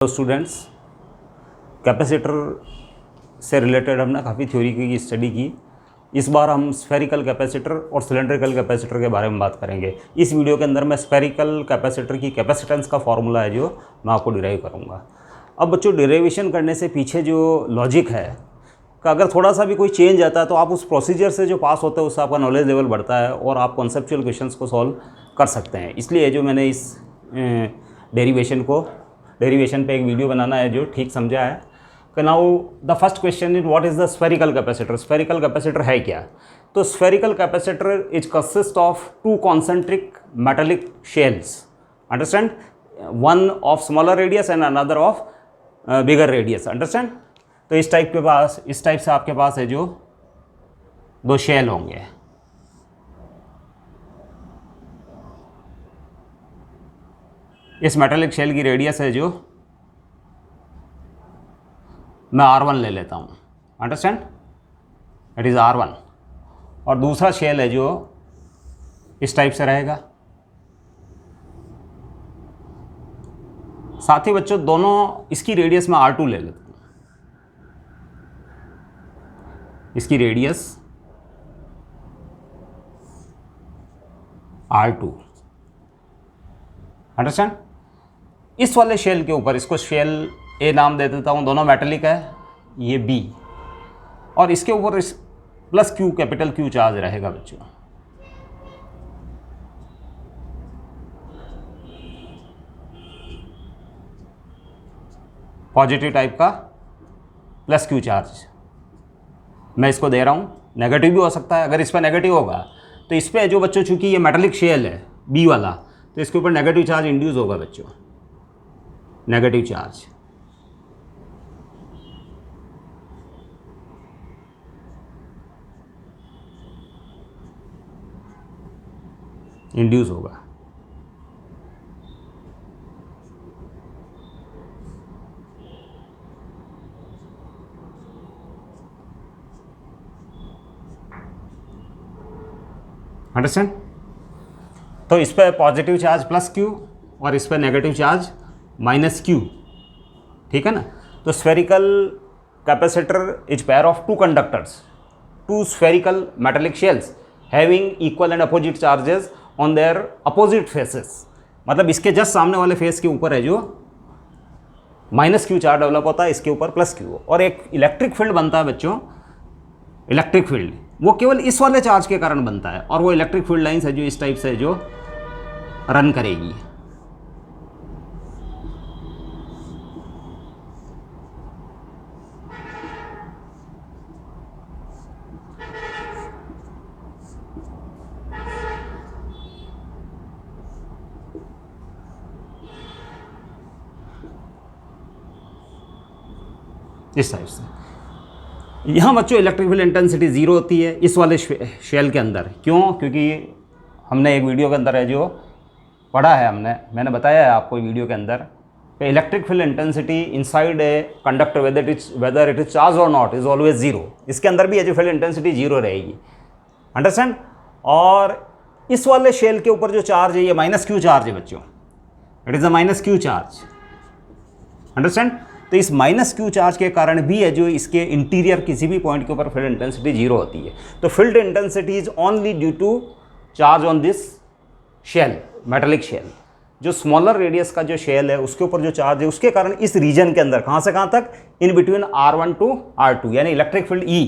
तो students, capacitor से related हमने काफ़ी थ्योरी की स्टडी की। इस बार हम स्फेरिकल कैपेसिटर और सिलेंड्रिकल कैपेसिटर के बारे में बात करेंगे। इस वीडियो के अंदर मैं स्फेरिकल कैपेसिटर की कैपेसिटेंस का फॉर्मूला है जो मैं आपको डिराइव करूँगा। अब बच्चों, डिराइवेशन करने से पीछे जो लॉजिक है कि अगर थोड़ा सा भी कोई चेंज आता है तो आप उस प्रोसीजर से जो पास होते हैं उससे आपका नॉलेज लेवल बढ़ता है और आप कॉन्सेप्चुअल क्वेश्चंस को सॉल्व कर सकते हैं। इसलिए जो मैंने इस डेरिवेशन पे एक वीडियो बनाना है जो ठीक समझा है कि now the first question is what is the spherical capacitor. Spherical capacitor है क्या? तो spherical capacitor is consist of to concentric metallic shells, understand, one of smaller radius and another of bigger radius, understand. तो इस type से आपके पास है जो दो शेल होंगे। इस मेटालिक शेल की रेडियस है जो मैं R1 ले लेता हूँ, अंडरस्टैंड, इट इज़ R1। और दूसरा शेल है जो इस टाइप से रहेगा। साथ ही बच्चों, दोनों इसकी रेडियस मैं R2 ले लेता हूँ। इसकी रेडियस R2, अंडरस्टैंड। इस वाले शेल के ऊपर, इसको शेल ए नाम दे देता हूँ, दोनों मेटालिक है, ये बी, और इसके ऊपर इस plus Q, capital Q charge रहेगा बच्चों। पॉजिटिव टाइप का प्लस क्यू चार्ज मैं इसको दे रहा हूँ। नेगेटिव भी हो सकता है। अगर इस पर नेगेटिव होगा तो इस पर जो बच्चों, चूंकि ये मेटालिक शेल है बी वाला, तो इसके ऊपर नेगेटिव चार्ज इंड्यूस होगा बच्चों, नेगेटिव चार्ज। इंड्यूस होगा। अंडरस्टैंड। तो इस पर पॉजिटिव चार्ज प्लस क्यू और इस पर नेगेटिव चार्ज माइनस क्यू, ठीक है ना। तो spherical capacitor is pair of two conductors, two spherical metallic shells having equal and opposite charges on their opposite faces. मतलब इसके जस्ट सामने वाले फेस के ऊपर है जो माइनस क्यू चार्ज डेवलप होता है, इसके ऊपर प्लस क्यू, और एक इलेक्ट्रिक फील्ड बनता है बच्चों। इलेक्ट्रिक फील्ड वो केवल इस वाले चार्ज के कारण बनता है, और वो इलेक्ट्रिक फील्ड लाइन्स है जो इस टाइप से जो रन करेगी। इस टाइप से यहाँ बच्चों इलेक्ट्रिक फील्ड इंटेंसिटी जीरो होती है इस वाले शेल के अंदर। क्यों? क्योंकि हमने एक वीडियो के अंदर है जो पढ़ा है, मैंने बताया है आपको वीडियो के अंदर कि electric field intensity inside a conductor whether it is charge और नॉट इज ऑलवेज जीरो। इसके अंदर भी है जो फील्ड इंटेंसिटी जीरो रहेगी, अंडरस्टैंड। और इस वाले शेल के ऊपर जो चार्ज है ये माइनस क्यू चार्ज है बच्चों, it is a minus Q charge, understand. तो इस माइनस क्यू चार्ज के कारण भी है जो इसके इंटीरियर किसी भी पॉइंट के ऊपर फील्ड इंटेंसिटी जीरो होती है। तो field intensity is only due to charge on this shell, metallic shell. जो स्मॉलर रेडियस का जो शेल है उसके ऊपर जो चार्ज है उसके कारण इस रीजन के अंदर, कहाँ से कहाँ तक, in between R1 to R2, यानी electric field E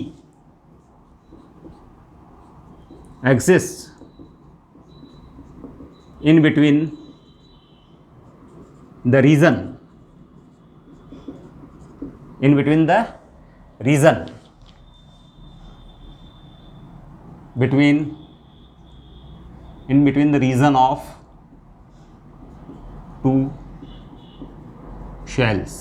exist in between the region, in between the region in between the region of two shells।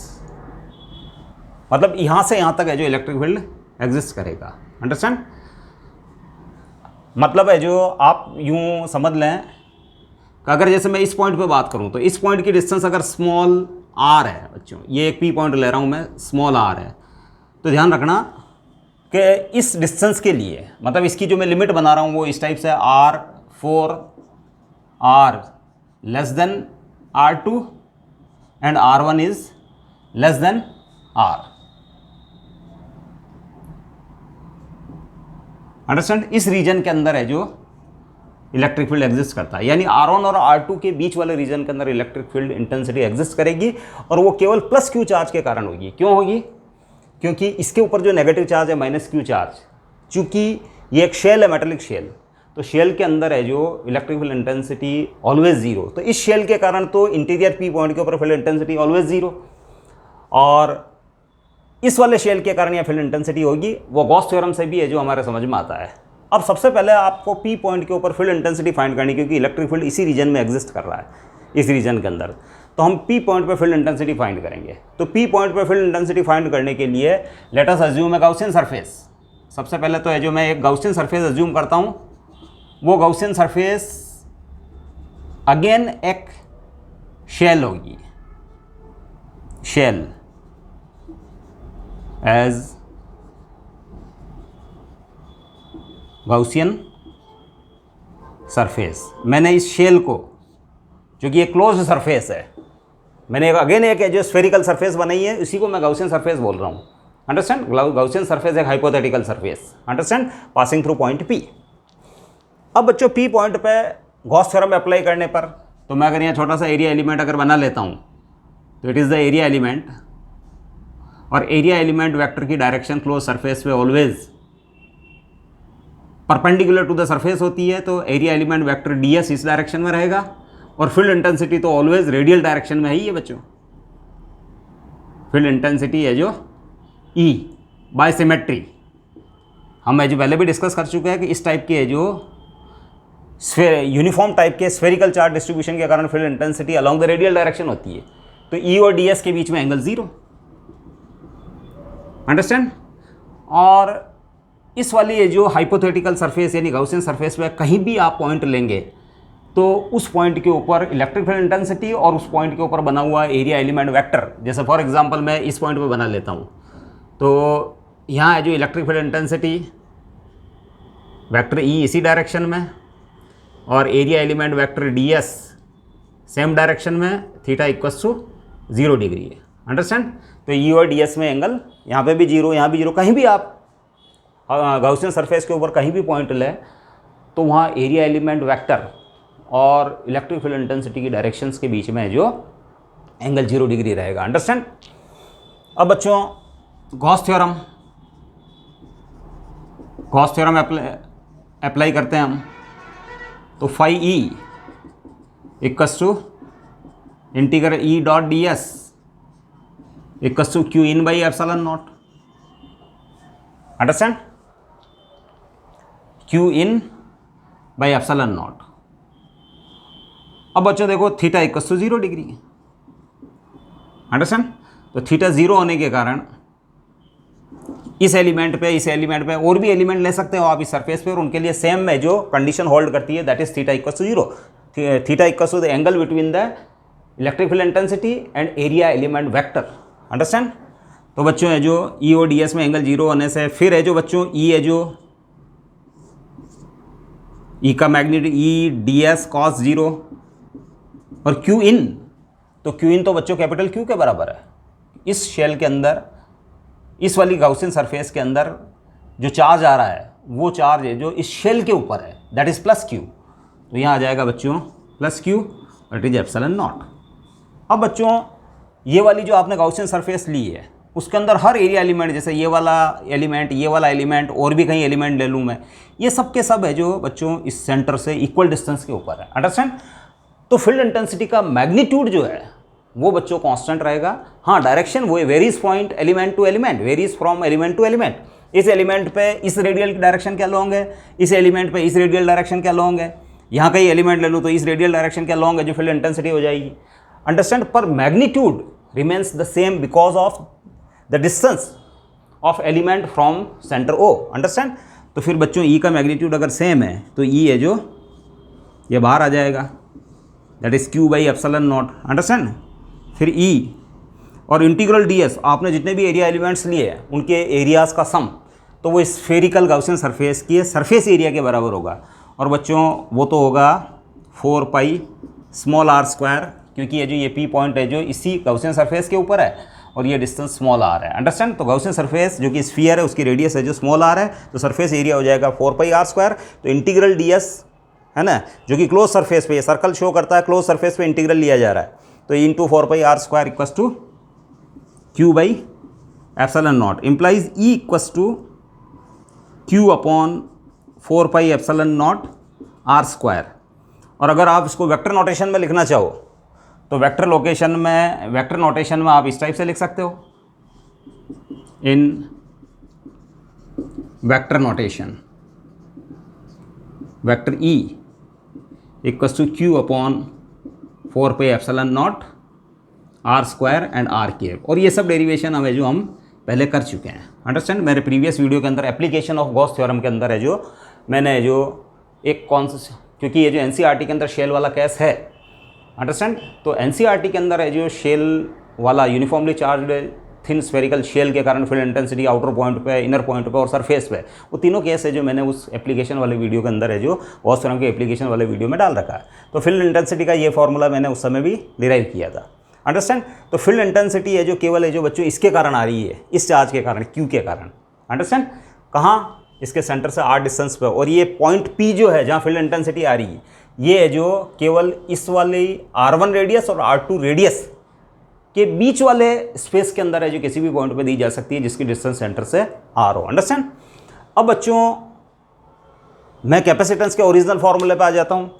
मतलब यहां से यहां तक है जो इलेक्ट्रिक फील्ड एग्जिस्ट करेगा, अंडरस्टैंड। मतलब है जो आप यूं समझ लें कि अगर जैसे मैं इस पॉइंट पे बात करूं तो इस पॉइंट की डिस्टेंस अगर स्मॉल r है बच्चों, ये एक p पॉइंट ले रहा हूँ मैं, स्मॉल r है, तो ध्यान रखना कि इस डिस्टेंस के लिए, मतलब इसकी जो मैं लिमिट बना रहा हूँ वो इस टाइप से R4 R less than R2 and R1 is less than R. Understand? इस रीजन के अंदर है जो इलेक्ट्रिक फील्ड एग्जिस्ट करता है, यानी R1 और R2 के बीच वाले रीजन के अंदर इलेक्ट्रिक फील्ड इंटेंसिटी एग्जिस्ट करेगी, और वो केवल प्लस क्यू चार्ज के कारण होगी। क्यों होगी? क्योंकि इसके ऊपर जो नेगेटिव चार्ज है माइनस क्यू चार्ज, चूंकि ये एक शेल है, मेटेलिक शेल, तो शेल के अंदर है जो electric field intensity always zero. तो इस शेल के कारण तो इंटीरियर पी पॉइंट के ऊपर फील्ड इंटेंसिटी ऑलवेज जीरो, और इस वाले शेल के कारण यह फील्ड इंटेंसिटी होगी। वो गॉस थ्योरम से भी है जो हमारे समझ में आता है। अब सबसे पहले आपको पी पॉइंट के ऊपर फील्ड इंटेंसिटी फाइंड करनी, क्योंकि इलेक्ट्रिक फील्ड इसी रीजन में एग्जिस्ट कर रहा है, इस रीजन के अंदर। तो हम पी पॉइंट पे फील्ड इंटेंसिटी फाइंड करेंगे। तो पी पॉइंट पे फील्ड इंटेंसिटी फाइंड करने के लिए लेट अस अज्यूम ए गाउसियन सरफेस। सबसे पहले तो है जो मैं एक गाउसियन सरफेस अज्यूम करता हूँ, वो गाउसियन सरफेस अगेन एक शेल होगी, शेल एज गाउसियन सरफेस। मैंने इस शेल को, जो कि एक क्लोज्ड सरफेस है, मैंने अगेन एक जो स्फेरिकल सरफेस बनाई है, इसी को मैं गाउसियन सरफेस बोल रहा हूँ। अंडरस्टैंड? गाउसियन सरफेस एक hypothetical surface, understand, passing through point P. अब बच्चों पी पॉइंट पे गॉस थ्योरम अप्लाई करने पर, तो मैं अगर यहाँ छोटा सा एरिया एलिमेंट अगर बना लेता हूँ, तो it is the area element, और एरिया एलिमेंट वेक्टर की डायरेक्शन क्लोज सरफेस पे always perpendicular to the surface होती है, तो एरिया एलिमेंट वेक्टर ds इस डायरेक्शन में रहेगा, और फील्ड इंटेंसिटी तो ऑलवेज रेडियल डायरेक्शन में ही है बच्चों। फील्ड इंटेंसिटी है जो E बाय सिमेट्री, हम जो पहले भी डिस्कस कर चुके हैं कि इस टाइप की है जो यूनिफॉर्म टाइप के स्फेरिकल चार्ज डिस्ट्रीब्यूशन के कारण field intensity along the radial direction होती है, तो E और ds के बीच में एंगल जीरो। अंडरस्टैंड? और इस वाली ये जो हाइपोथेटिकल सरफेस यानी गाउसियन सरफेस में कहीं भी आप पॉइंट लेंगे, तो उस पॉइंट के ऊपर इलेक्ट्रिक फील्ड इंटेंसिटी और उस पॉइंट के ऊपर बना हुआ एरिया एलिमेंट वेक्टर, जैसे फॉर एग्जांपल मैं इस पॉइंट पे बना लेता हूँ, तो यहाँ है जो electric field intensity vector E इसी डायरेक्शन में, और area element vector ds same direction में, थीटा इक्वल्स टू 0 डिग्री है। अंडरस्टैंड? तो ई और ds में एंगल यहाँ पे भी जीरो, यहाँ भी जीरो। कहीं भी आप गाउसियन सरफेस के ऊपर कहीं भी पॉइंट लें, तो वहाँ एरिया एलिमेंट वेक्टर और इलेक्ट्रिक फील्ड इंटेंसिटी की डायरेक्शंस के बीच में जो एंगल 0 डिग्री रहेगा। अंडरस्टैंड? अब बच्चों गॉस थ्योरम अप्लाई करते हैं हम, तो phi E equals to integral E dot ds equals to Q in by epsilon naught. Understand? Q in by epsilon naught. अब बच्चों देखो theta equals to 0 degree. Understand? तो थीटा 0 होने के कारण इस एलिमेंट पे और भी एलिमेंट ले सकते हो आप इस सरफेस पे, और उनके लिए सेम है जो कंडीशन होल्ड करती है, that is theta equals to 0। Theta equals to the angle between the electric field intensity and area element vector. Understand? तो बच्चों है जो ई और ds में एंगल 0 होने से, फिर है जो बच्चों ई है जो ई का मैग्नीट्यूड ई ds cos 0, और क्यू इन, तो क्यू इन तो बच्चों कैपिटल क्यू के बराबर है। इस शेल के अंदर, इस वाली गाउसियन सरफेस के अंदर जो चार्ज आ रहा है, वो चार्ज है जो इस शेल के ऊपर है, दैट इज प्लस क्यू। तो यहाँ आ जाएगा बच्चों plus Q, that is epsilon naught. अब बच्चों ये वाली जो आपने गाउसियन सरफेस ली है, उसके अंदर हर एरिया एलिमेंट, जैसे ये वाला एलिमेंट और भी कहीं एलिमेंट ले लूँ मैं, ये सब के सब है जो बच्चों इस सेंटर से इक्वल डिस्टेंस के ऊपर है। अंडरस्टैंड? तो फील्ड इंटेंसिटी का मैग्नीट्यूड जो है वो बच्चों कांस्टेंट रहेगा। हाँ, डायरेक्शन वो varies point element to element, varies from element to element. इस एलिमेंट पे इस रेडियल डायरेक्शन क्या लॉन्ग है, इस एलिमेंट पे इस रेडियल डायरेक्शन क्या लॉन्ग है, यहाँ कहीं एलिमेंट ले लूँ तो इस रेडियल डायरेक्शन क्या लॉन्ग है, जो फील्ड इंटेंसिटी हो जाएगी। अंडरस्टैंड? पर magnitude remains the same because of the distance of element from centre O. Understand? तो फिर बच्चों ई का मैग्नीट्यूड अगर सेम है, तो ई है जो ये बाहर आ जाएगा, that is Q by epsilon naught. Understand? फिर ई और इंटीग्रल ds, आपने जितने भी एरिया एलिमेंट्स लिए हैं उनके एरियाज़ का सम, तो वो स्फेरिकल गाउसियन सरफेस की सरफेस एरिया के बराबर होगा। और बच्चों वो तो होगा 4 पाई स्मॉल r स्क्वायर, क्योंकि ये जो ये पी पॉइंट है जो इसी गाउसियन सरफेस के ऊपर है, और ये डिस्टेंस स्मॉल आर है। अंडरस्टैंड। तो गॉसियन सरफेस जो कि स्फीयर है उसकी रेडियस है जो स्मॉल आर है, तो सरफेस एरिया हो जाएगा 4πr²। तो इंटीग्रल ds है ना, जो कि क्लोज सरफेस पे, ये सर्कल शो करता है क्लोज सरफेस पे इंटीग्रल लिया जा रहा है, तो into 4πr² equals to Q/ε0 implies E equals to Q/4πε0 r²। और अगर आप इसको वेक्टर नोटेशन में लिखना चाहो तो वेक्टर नोटेशन में आप इस टाइप से लिख सकते हो, in vector notation vector E equals to Q/4πε0 r² and r²। और ये सब डेरिवेशन हमें जो हम पहले कर चुके हैं। अंडरस्टैंड। मेरे प्रीवियस वीडियो के अंदर एप्लीकेशन ऑफ गॉस थ्योरम के अंदर है जो मैंने जो एक क्योंकि ये जो एनसीईआरटी के अंदर शेल वाला केस है, अंडरस्टैंड, तो एनसीईआरटी के अंदर है जो शेल वाला uniformly charged thin spherical shell के कारण फील्ड इंटेंसिटी आउटर पॉइंट पे, इनर पॉइंट पे और सरफेस पे, वो तीनों केस है जो मैंने उस एप्लीकेशन वाले वीडियो के अंदर है जो गॉस थ्योरम के एप्लीकेशन वाले वीडियो में डाल रखा है। तो फील्ड इंटेंसिटी का ये फॉर्मूला मैंने उस समय भी डिराइव किया था। अंडरस्टैंड। तो फील्ड इंटेंसिटी है जो केवल है जो बच्चों इसके कारण आ रही है, इस चार्ज के कारण, Q के कारण। अंडरस्टैंड। कहाँ? इसके सेंटर से r डिस्टेंस पे। और ये पॉइंट P जो है जहाँ फील्ड इंटेंसिटी आ रही है, ये है जो केवल इस वाले r1 रेडियस और r2 रेडियस के बीच वाले स्पेस के अंदर है जो किसी भी पॉइंट पे दी जा सकती है जिसकी डिस्टेंस सेंटर से r हो। अंडरस्टैंड। अब बच्चों मैं कैपेसिटेंस के ओरिजिनल फॉर्मूले पे आ जाता हूँ।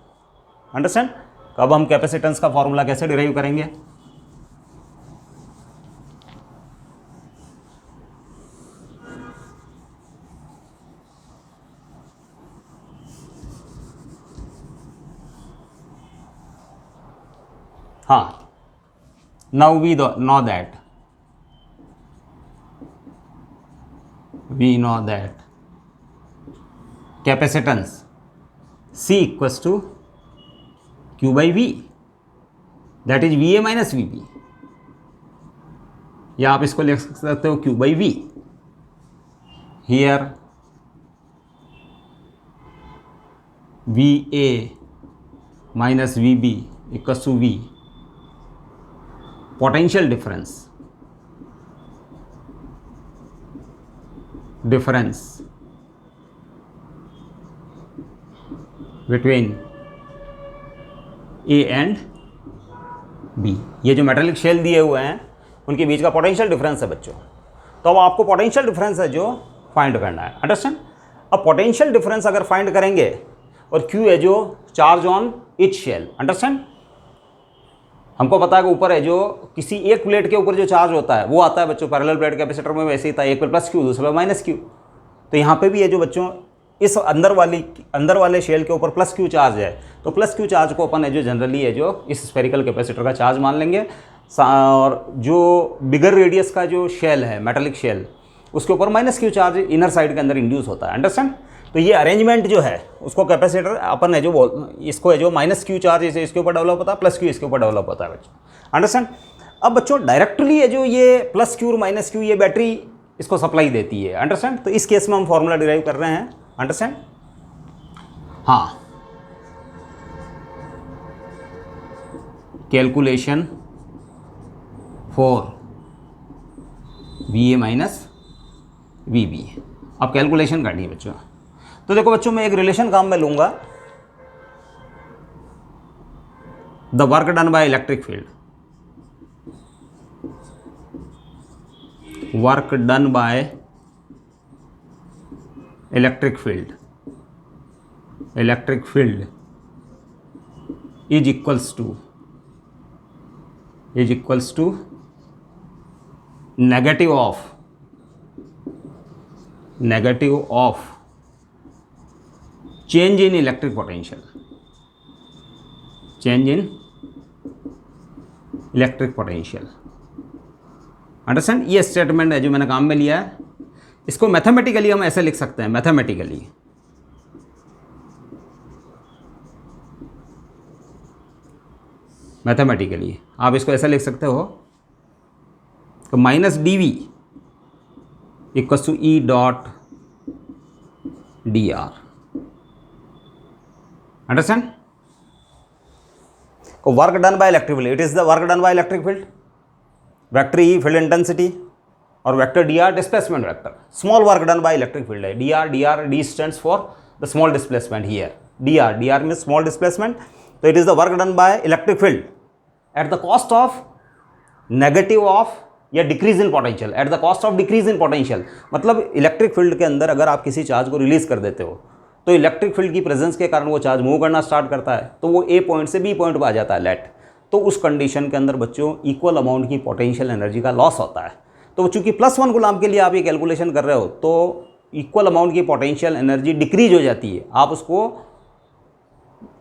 अंडरस्टैंड। अब हम कैपेसिटेंस का फॉर्मूला कैसे डिराइव करेंगे? हाँ, now we know that capacitance C equals to Q/V, that is VA minus VB, या आप इसको लिख सकते हो Q/V। here VA minus VB equals to V, potential difference between A and B। ये जो मेटालिक शेल दिए हुए हैं उनके बीच का पोटेंशियल डिफरेंस है बच्चों। तो अब आपको पोटेंशियल डिफरेंस है जो फाइंड करना है। अंडरस्टैंड। अब पोटेंशियल डिफरेंस अगर फाइंड करेंगे और Q है जो charge on each shell. Understand. हमको पता है कि ऊपर है जो किसी एक प्लेट के ऊपर जो चार्ज होता है वो आता है बच्चों पैरेलल प्लेट कैपेसिटर में वैसे ही था, एक पे प्लस Q दूसरे पे माइनस Q। तो यहाँ पे भी है जो बच्चों इस अंदर वाले शेल के ऊपर प्लस Q चार्ज है, तो प्लस Q चार्ज को अपन है जो जनरली है जो इस स्फेरिकल कैपेसिटर का चार्ज मान लेंगे। और जो बिगर रेडियस का जो शेल है मेटालिक शेल उसके ऊपर minus Q charge inner side के अंदर इंड्यूस होता है। अंडरस्टैंड। तो ये अरेंजमेंट जो है उसको कैपेसिटर अपन है जो इसको है जो माइनस Q चार्ज इसे इसके ऊपर डेवलप होता है, प्लस Q इसके ऊपर डेवलप होता है बच्चों। अंडरस्टैंड। अब बच्चों डायरेक्टली है जो ये प्लस Q और माइनस Q ये बैटरी इसको सप्लाई देती है। अंडरस्टैंड। तो इस केस में हम फॉर्मूला डिराइव कर रहे हैं। अंडरस्टैंड। हाँ, calculation for VA minus VB। अब कैलकुलेशन करनी है बच्चों। तो देखो बच्चों मैं एक रिलेशन काम में लूंगा, the work done by electric field, work done by electric field is equals to negative of change in electric potential, understand. ये स्टेटमेंट है जो मैंने काम में लिया है। इसको मैथमेटिकली हम ऐसे लिख सकते हैं, मैथमेटिकली आप इसको ऐसा लिख सकते हो तो minus dV equals to E dot dr। Understand. Work done by electric field, it is the work done by electric field. Vector E field intensity और vector D R displacement vector. Small work done by electric field है D R D stands for the small displacement here D R mean small displacement. तो it is the work done by electric field at the cost of negative of या decrease in potential, eight the cost of decrease in potential. मतलब electric field के अंदर अगर आप किसी charge को release कर देते हो तो इलेक्ट्रिक फील्ड की प्रेजेंस के कारण वो चार्ज मूव करना स्टार्ट करता है, तो वो ए पॉइंट से बी पॉइंट पर आ जाता है लेट। तो उस कंडीशन के अंदर बच्चों इक्वल अमाउंट की पोटेंशियल एनर्जी का लॉस होता है। तो चूंकि +1 कूलम्ब के लिए आप ये कैलकुलेशन कर रहे हो तो इक्वल अमाउंट की पोटेंशियल एनर्जी डिक्रीज हो जाती है। आप उसको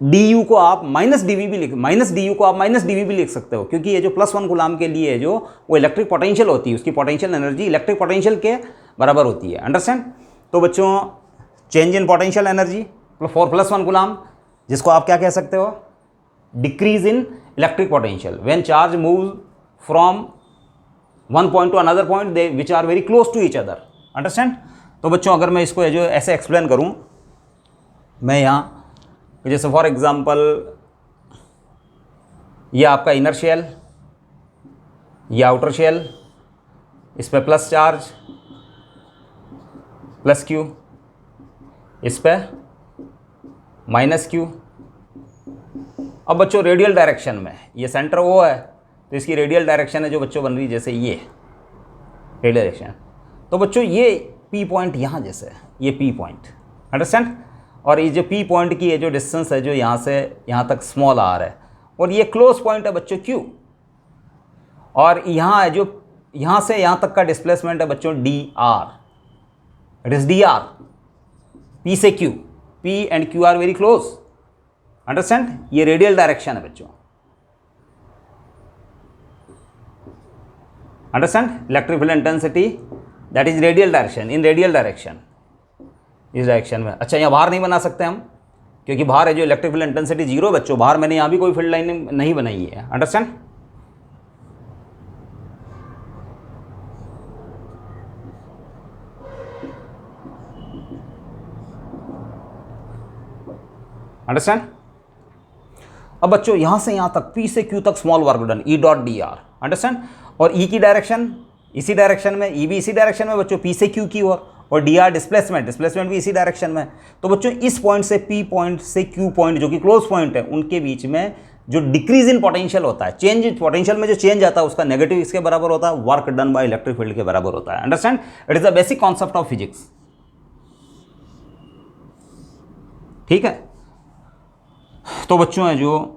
du को आप -dv को आप -dv भी लिख सकते हो, क्योंकि ये जो +1 कूलम्ब के लिए जो वो इलेक्ट्रिक पोटेंशियल होती है, उसकी पोटेंशियल एनर्जी इलेक्ट्रिक पोटेंशियल के बराबर होती है। अंडरस्टैंड? तो बच्चों change in potential energy for +1 coulomb, जिसको आप क्या कह सकते हो, decrease in electric potential when charge move from one point to another point they which are very close to each other. Understand? तो बच्चों अगर मैं इसको जो ऐसे एक्सप्लेन करूं, मैं यहाँ जैसे फॉर एग्जांपल ये आपका इनर शेल, ये आउटर शेल, इस पे प्लस चार्ज प्लस क्यू, इस पे माइनस क्यू। अब बच्चों रेडियल डायरेक्शन में ये सेंटर ओ है तो इसकी रेडियल डायरेक्शन है जो बच्चों बन रही है जैसे ये रेडियल डायरेक्शन। तो बच्चों ये पी पॉइंट यहाँ जैसे ये पी पॉइंट, अंडरस्टैंड? और ये जो पी पॉइंट की ये जो डिस्टेंस है जो यहाँ से यहाँ तक स्मॉल आर है, और ये क्लोज पॉइंट है बच्चों क्यू, और यहाँ है जो यहाँ से यहाँ तक का डिस्प्लेसमेंट है बच्चों D R, it is D R, P से Q, P and Q are very close. Understand? ये रेडियल डायरेक्शन है बच्चों। Understand? Electric field intensity that is radial direction, in radial direction, इस डायरेक्शन में। अच्छा, यहाँ बाहर नहीं बना सकते हम, क्योंकि बाहर है जो इलेक्ट्रिक फील्ड इंटेंसिटी 0 बच्चों, बाहर मैंने यहाँ भी कोई फील्ड लाइन नहीं बनाई है। अंडरस्टैंड? अंडरस्टैंड? अब बच्चों यहाँ से यहाँ तक P से Q तक small work done E dot D R. Understand? और E की डायरेक्शन इसी डायरेक्शन में, E भी इसी डायरेक्शन में बच्चों, P से Q की ओर, और डी आर डिस्प्लेसमेंट भी इसी डायरेक्शन में। तो बच्चों इस पॉइंट से P पॉइंट से Q पॉइंट जो कि क्लोज पॉइंट है, उनके बीच में जो डिक्रीज इन पोटेंशियल होता है, चेंज पोटेंशियल में जो चेंज आता है उसका नेगेटिव इसके बराबर होता है, work done by electric field के बराबर होता है। Understand? It is the basic concept of physics. ठीक है? तो बच्चों है जो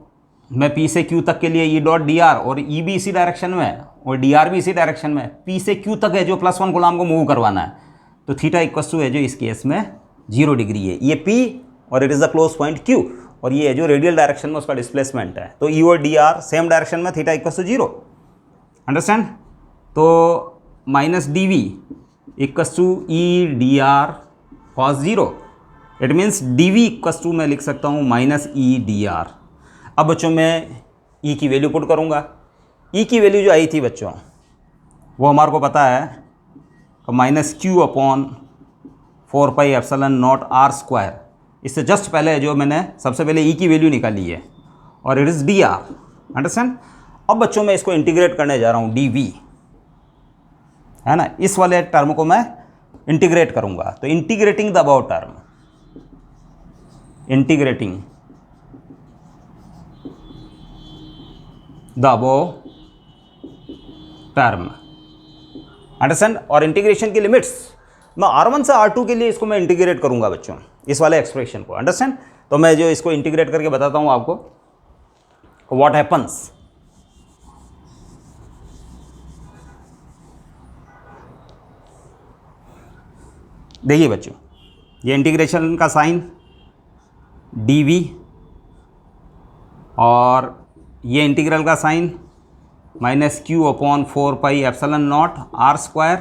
मैं P से Q तक के लिए E डॉट डी आर, और E भी इसी डायरेक्शन में है और डी आर भी इसी डायरेक्शन में, P से Q तक है जो +1 कूलम्ब को मूव करवाना है, तो थीटा इक्वल टू है जो इस केस में 0 डिग्री है, ये P और it is the close point Q, और ये जो रेडियल डायरेक्शन में उसका डिस्प्लेसमेंट है, तो E और डी आर सेम डायरेक्शन में, थीटा इक्वल टू 0। अंडरस्टैंड? तो minus D V equal to E D R cos 0, it means D V equal to मैं लिख सकता हूँ माइनस ई डी आर। अब बच्चों मैं E की वैल्यू पुट करूँगा, E की वैल्यू जो आई थी बच्चों वो हमारे को पता है -Q/4πε0r²। इससे जस्ट पहले जो मैंने सबसे पहले E की वैल्यू निकाली है, और it is D R. Understand? अब बच्चों मैं इसको इंटीग्रेट करने जा रहा हूँ, डी वी है ना, इस वाले टर्म को मैं इंटीग्रेट करूँगा। तो integrating the about term, integrating the above term. Understand? और इंटीग्रेशन की लिमिट्स मैं R1 से R2 के लिए इसको मैं इंटीग्रेट करूंगा बच्चों, इस वाले एक्सप्रेशन को। अंडरस्टैंड? तो मैं जो इसको इंटीग्रेट करके बताता हूं आपको व्हाट हैपन्स। देखिए बच्चों, ये इंटीग्रेशन का साइन dv, और ये इंटीग्रल का साइन -Q/4πε0r²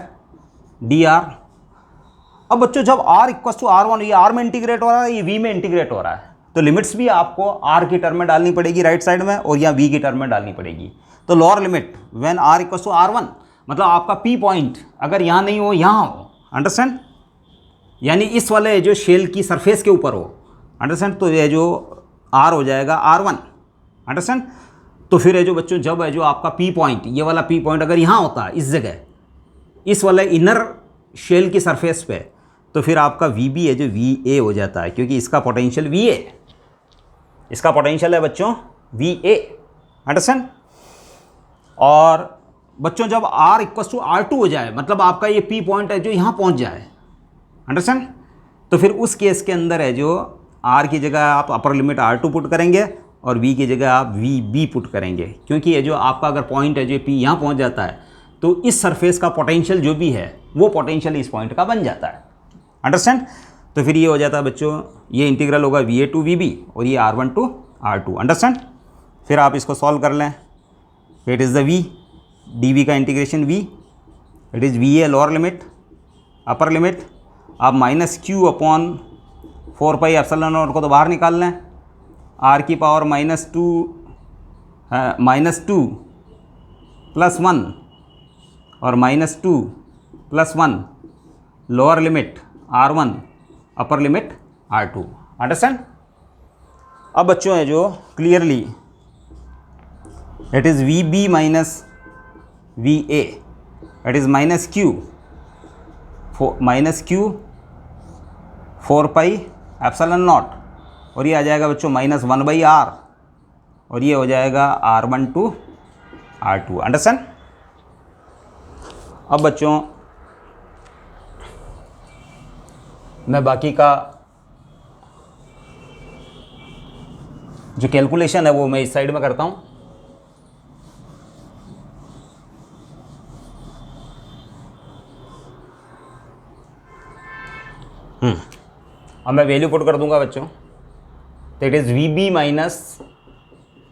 dr। अब बच्चों जब r इक्वल टू R1, ये r में इंटीग्रेट हो रहा है, ये v में इंटीग्रेट हो रहा है, तो लिमिट्स भी आपको r की टर्म में डालनी पड़ेगी राइट साइड में, और यहाँ v की टर्म में डालनी पड़ेगी। तो lower limit when r equal to R1, मतलब आपका p पॉइंट अगर यहाँ नहीं हो यहाँ हो। अंडरस्टैंड? यानी इस वाले जो शेल की सरफेस के ऊपर हो। अंडरस्टैंड? तो ये जो r हो जाएगा R1। अंडरस्टैंड? तो फिर है जो बच्चों, जब है जो आपका पी पॉइंट, ये वाला पी पॉइंट अगर यहाँ होता है इस जगह, इस वाले इनर शेल की सरफेस पे, तो फिर आपका वी बी है जो वी ए हो जाता है, क्योंकि इसका पोटेंशियल वी ए, इसका पोटेंशियल है बच्चों वी ए। अंडरस्टैंड। और बच्चों जब R इक्वस टू R2 हो जाए, मतलब आपका ये P पॉइंट है जो यहाँ पहुँच जाए, अंडरस्टैंड, तो फिर उस केस के अंदर है जो R की जगह आप अपर लिमिट R2 पुट करेंगे और V की जगह आप VB पुट करेंगे, क्योंकि ये जो आपका अगर पॉइंट है जो P यहाँ पहुँच जाता है तो इस सरफेस का पोटेंशियल जो भी है वो पोटेंशियल इस पॉइंट का बन जाता है। अंडरस्टैंड। तो फिर ये हो जाता है बच्चों, ये इंटीग्रल होगा VA टू VB और ये R1 टू R2। अंडरस्टैंड। फिर आप इसको सॉल्व कर लें, it is the V, dV का integration V, it is VA lower limit, upper limit आप -Q upon 4 pi epsilon not को तो बाहर निकाल लें, R की पावर -2 प्लस 1 और -2 plus 1 lower limit R1 upper limit R2। Understand. अब बच्चों है जो clearly it is VB minus VA, it is -Q 4 pi epsilon not और ये आ जाएगा बच्चों -1/R और ये हो जाएगा R1 टू R2। अंडरस्टैंड। अब बच्चों मैं बाकी का जो कैलकुलेशन है वो मैं इस साइड में करता हूँ। अब मैं वैल्यू पुट कर दूंगा बच्चों, तो it is VB minus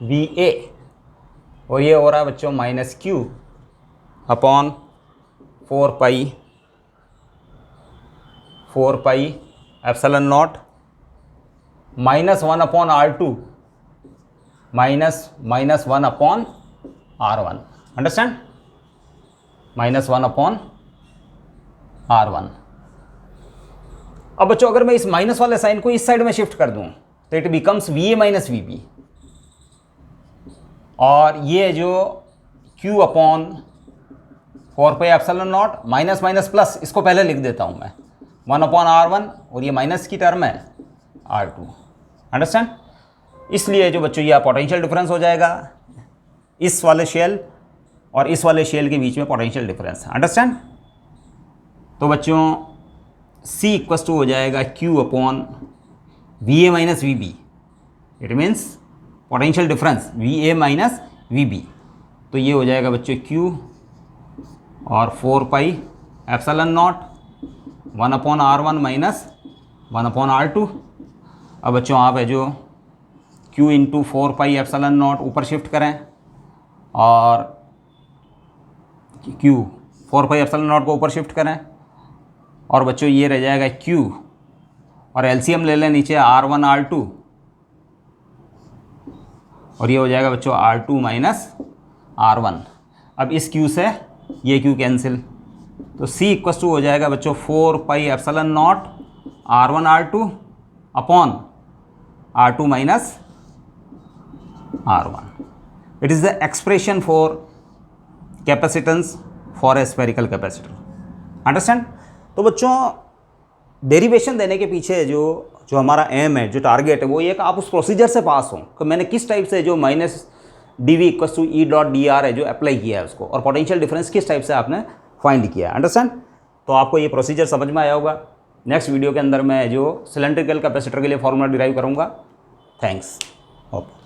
VA और ये हो रहा है बच्चों -Q upon 4 pi epsilon not -1 upon R2 -1 upon R1। Understand. -1 upon R1। अब बच्चों अगर मैं इस माइनस वाले साइन को इस साइड में शिफ्ट कर दूं तो it becomes VA minus VB और ये जो Q upon 4 pi epsilon not minus minus plus, इसको पहले लिख देता हूं मैं 1 अपॉन R1 और ये माइनस की टर्म है R2। अंडरस्टैंड। इसलिए जो बच्चों ये पोटेंशियल डिफरेंस हो जाएगा इस वाले शेल और इस वाले शेल के बीच में पोटेंशियल डिफरेंस। अंडरस्टैंड। तो बच्चों C इक्वस टू हो जाएगा Q upon VA minus VB, it means potential difference VA minus VB। तो ये हो जाएगा बच्चों Q और 4 pi epsilon not 1 upon R1 minus 1 upon R2। अब बच्चों आप है जो Q into 4 pi epsilon not ऊपर शिफ्ट करें और Q 4 पाई एप्सिलॉन नॉट को ऊपर शिफ्ट करें और बच्चों ये रह जाएगा Q और एलसीएम ले लें नीचे R1 R2 और ये हो जाएगा बच्चों R2 माइनस R1। अब इस Q से ये Q कैंसिल, तो C इक्वस टू हो जाएगा बच्चों 4 pi epsilon not R1 R2 upon R2 minus R1। It is the expression for capacitance for a spherical capacitor. Understand. तो बच्चों डेरिवेशन देने के पीछे जो हमारा एम है, जो टारगेट है, वो ये कि आप उस प्रोसीजर से पास हों कि मैंने किस टाइप से जो -dV इक्वस टू E.dr है जो अप्लाई किया है उसको, और पोटेंशियल डिफरेंस किस टाइप से आपने फाइंड किया है। अंडरस्टैंड। तो आपको ये प्रोसीजर समझ में आया होगा। नेक्स्ट वीडियो के अंदर मैं जो सिलेंड्रिकल कैपेसिटर के लिए फॉर्मूला डिराइव करूँगा। थैंक्स। ओके।